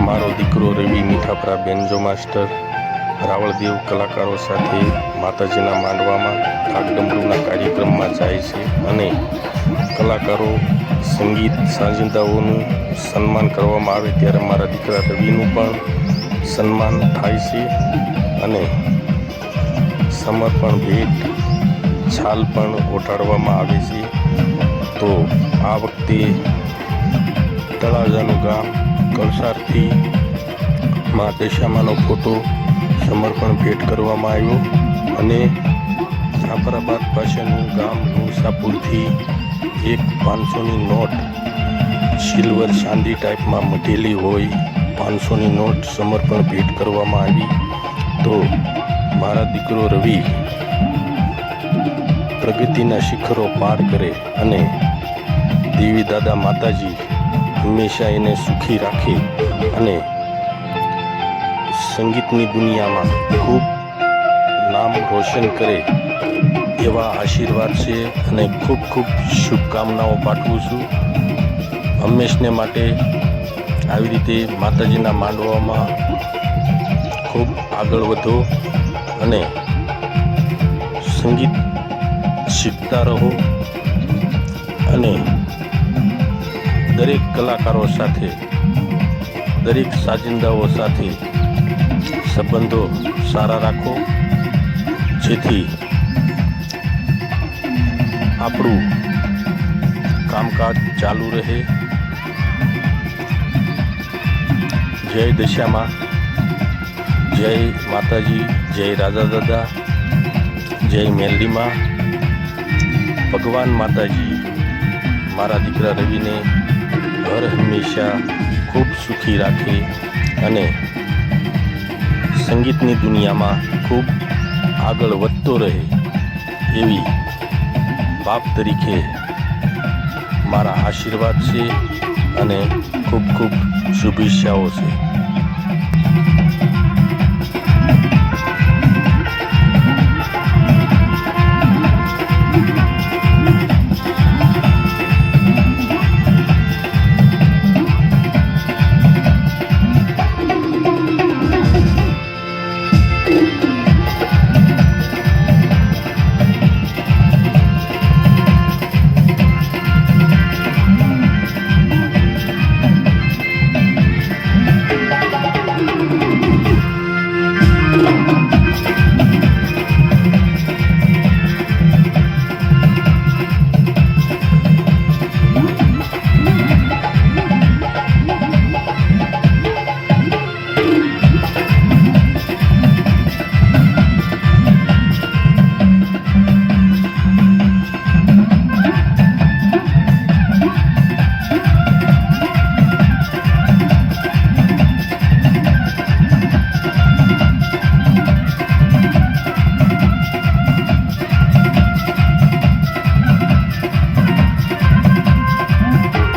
મારો દીકરો રવિ Mithapara banjo master Ravaldev કલાકારો સાથે માતાજીના માંડવામાં ઢાકડમરૂના કાર્યક્રમમાં જાય છે અને કલાકારો સંગીત સાંજિંદાઓનું સન્માન કરવામાં આવે ત્યારે મારા દીકરા રવિનું પણ સન્માન થાય છે અને સમર્પણ ભેટ છાલ પણ ઓઢાડવામાં આવે છે. તો આ વખતે તળાજાનું ગામ કળસારથી મા દશામાનો ફોટો સમર્પણ ભેટ કરવામાં આવ્યો અને જાફરાબાદ પાસેનું ગામ મુસાપુરથી એક 500ની નોટ સિલ્વર ચાંદી ટાઈપમાં મઢેલી હોય 500ની નોટ સમર્પણ ભેટ કરવામાં આવી. તો મારા દીકરો રવિ પ્રગતિના શિખરો પાર કરે અને દેવી દાદા માતાજી હંમેશા એને સુખી રાખે અને સંગીતની દુનિયામાં ખૂબ નામ રોશન કરે એવા આશીર્વાદ છે અને ખૂબ ખૂબ શુભકામનાઓ પાઠવું છું. હંમેશને માટે આવી રીતે માતાજીના માંડવામાં ખૂબ આગળ વધો અને સંગીત શીખતા રહો અને દરેક કલાકારો સાથે દરેક સાજિંદાઓ સાથે સંબંધો સારા રાખો જેથી આપણું કામકાજ ચાલુ રહે. જય દશામાં, જય માતાજી, જય રાજા દાદા, જય મેલડીમાં. ભગવાન માતાજી મારા દીકરા રવિને હર હંમેશા ખૂબ સુખી રાખે અને સંગીતની દુનિયામાં ખૂબ આગળ વધતો રહે એવી બાપ તરીકે મારા આશીર્વાદ છે અને ખૂબ ખૂબ શુભેચ્છાઓ છે.